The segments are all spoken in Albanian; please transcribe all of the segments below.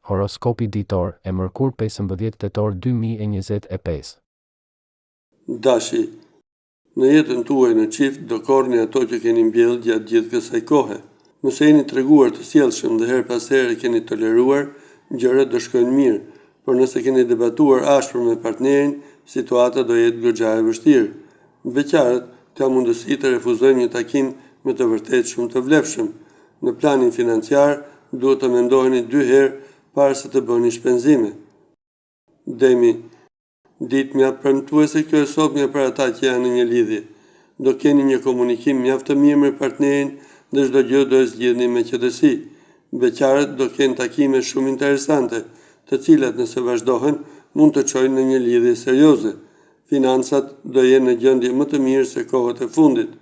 Horoskopi ditor e mërkur 15 tetor 2025. Dashi, në jetën tuaj në çift do korrni ato që keni mbjellë gjatë gjithë kësaj kohe. Nëse jeni treguar të sjellshëm dhe her pas here keni toleruar, gjërat do shkojnë mirë, por nëse keni debatuar ashpër me partnerin, situata do jetë goxha e vështirë. Beqarët ka mundësi të refuzojnë një takim me të vërtetë shumë të vlefshëm. Në planin financiar, duhet të mendoheni 2 herë para se të bëni shpenzime. Demi, ditë mjaft premtuese kjo e sotmja për ata që janë në një lidhje. Do keni një komunikim mjaft të mirë me partnerin dhe çdo gjë do e zgjidhni me qetësi. Beqarët do kenë takime shumë interesante, të cilat nëse vazhdohen mund të çojnë në një lidhje serioze. Financat do jenë në gjendje më të mirë se kohët e fundit.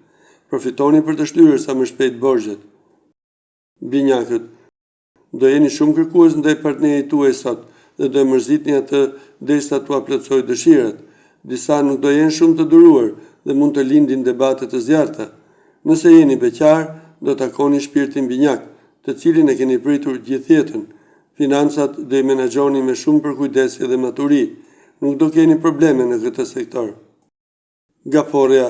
Përfitoni për të shtyrë sa më shpejt borxhet. Binjakët, do jeni shumë kërkues ndaj partnerit tuaj sot dhe do e mërzitni atë derisa t'ua plotësojë dëshirat. Disa nuk do jenë shumë të duruar dhe mund të lindin debate të zjarrta. Nëse jeni beqar, do takoni shpirtin binjak, të cilin e keni pritur gjithë jetën. Financat do i menaxhoni me shumë përkujdesje dhe maturi. Nuk do keni probleme në këtë sektor. Gaporja,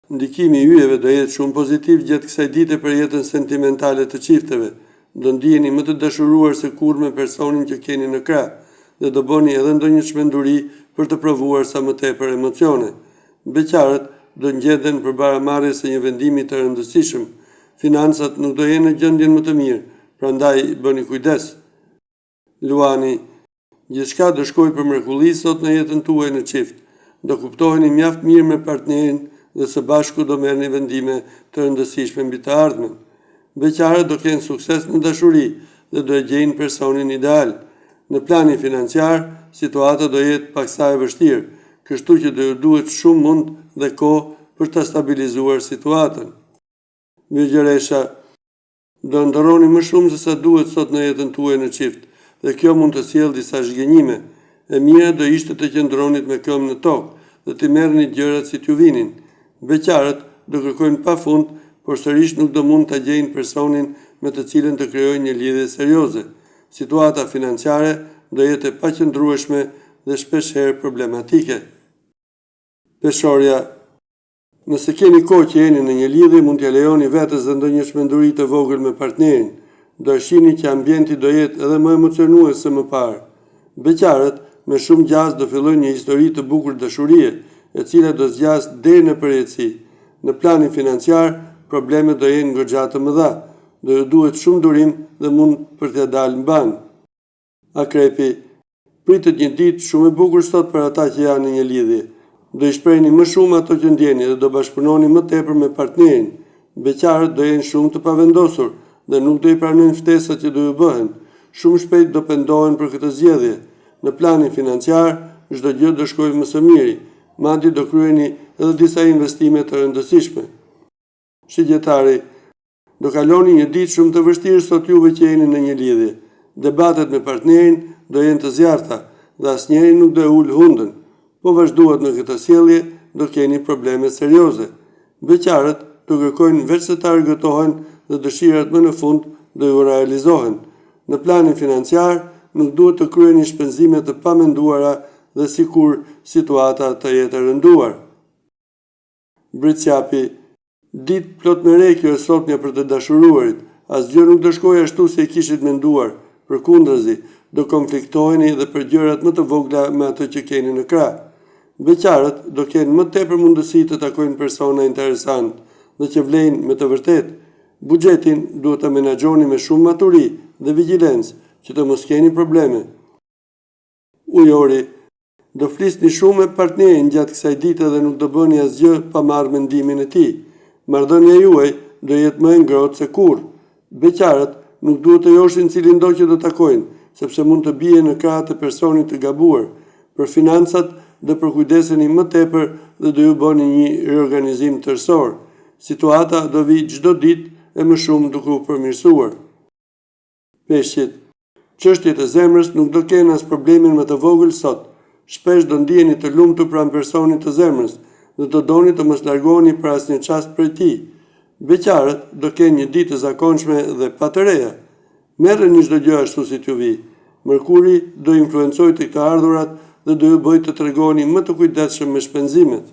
ndikimi i yjeve do jetë shumë pozitiv gjatë kësaj dite për jetën sentimentale të çifteve. Do ndiheni më të dashuruar se kur me personin që keni në krah dhe do bëni edhe ndonjë çmenduri për të provuar sa më tepër emocione. Beqarët do ngjeten përpara marrjes së një vendimi të rëndësishëm. Financat nuk do jenë në gjendjen më të mirë, prandaj bëni kujdes. Luani, gjithçka do shkojë për mrekulli sot në jetën tuaj në çift. Do kuptoheni mjaft mirë me partnerin dhe së bashku do merrni vendime të rëndësishme mbi të ardhmen. Beqarët do kenë sukses në dashuri dhe do e gjejnë personin ideal. Në planin financiar, situata do jetë paksa e vështirë, kështu që do ju duhet shumë mund dhe kohë për të stabilizuar situatën. Vygjëresha, do ndoroni më shumë se sa duhet sot në jetën tuaj në çift, dhe kjo mund të sjellë disa zhgënjime. E mira do ishte të qëndronit me këmbë në tokë dhe të merrni gjërat si t'ju vinin. Beqarët do kërkojnë pafund, por sërish nuk do mund të gjejnë personin me të cilën të krijojnë një lidhje serioze. Situata financiare do jetë e paqëndrueshme dhe shpeshherë problematike. Peshorja, nëse keni kohë që jeni në një lidhje, mund t'ja lejoni vetes dhe ndonjë çmenduri të vogël me partnerin. Do shihni që ambienti do jetë edhe më emocionues se më parë. Beqarët me shumë gjaz do fillojnë një histori të bukur dashurie, e cila do zgjas deri në përjetësi. Në planin financiar, problemet do jenë goxha të mëdha, do ju duhet shumë durim dhe mund për t'ia dalë mban. Akrepi, pritet një ditë shumë e bukur sot për ata që janë në një lidhje. Do i shprehni më shumë ato që ndjeni dhe do bashkëpunoni më tepër me partnerin. Beqarët do jenë shumë të pavendosur dhe nuk do i pranojnë ftesat që do ju bëhen. Shumë shpejt do pendohen për këtë zgjedhje. Në planin financiar, çdo gjë do shkojë më së miri. Madje do kryeni edhe disa investime të rëndësishme. Shigjetari, do kaloni një ditë shumë të vështirë sot juve që jeni në një lidhje. Debatet me partnerin do jenë të zjarrta dhe asnjëri nuk do e ul hundën. Po vazhduat në këtë sjellje, do keni probleme serioze. Beqarët do kërkojnë veç se të argëtohen dhe dëshirat më në fund do ju realizohen. Në planin financiar, nuk duhet të kryeni shpenzime të pamenduara dhe sikur situata të jetë e rënduar. Britsjapi, ditë plot me re kjo e sotmja për të dashuruarit, asgjë nuk do shkojë ashtu si e kishit menduar, përkundrazi, do konfliktoheni dhe për gjërat më të vogla me atë që keni në krah. Beqarët do kenë më tepër mundësi të takojnë persona interesant dhe që vlejnë me të vërtetë. Buxhetin duhet të menaxhoni me shumë maturi dhe vigjilencë që të mos keni probleme. Ujori, do flisni shumë me partnerin gjatë kësaj dite dhe nuk do bëni asgjë pa marrë mendimin e tij. Marrëdhënia juaj do jetë më e ngrohtë se kurrë. Beqarët nuk duhet të joshin cilin do që do takojnë, sepse mund të bie në krah të personit të gabuar. Për financat do përkujdeseni më tepër dhe do ju bëni një riorganizim tërësor. Situata do vi çdo ditë e më shumë duke u përmirësuar. Peshqit, çështjet e zemrës nuk do kenë as problemin më të vogël sot. Shpesh do ndiheni të lumtur pranë personit të zemrës dhe do doni të mos largoheni për asnjë çast prej tij. Beqarët do kenë një ditë të zakonshme dhe pa të reja. Merreni çdo gjë ashtu si t'ju vi. Mërkuri do influencojë të këta ardhurat dhe do ju bëjë të tregoni më të kujdesshëm me shpenzimet.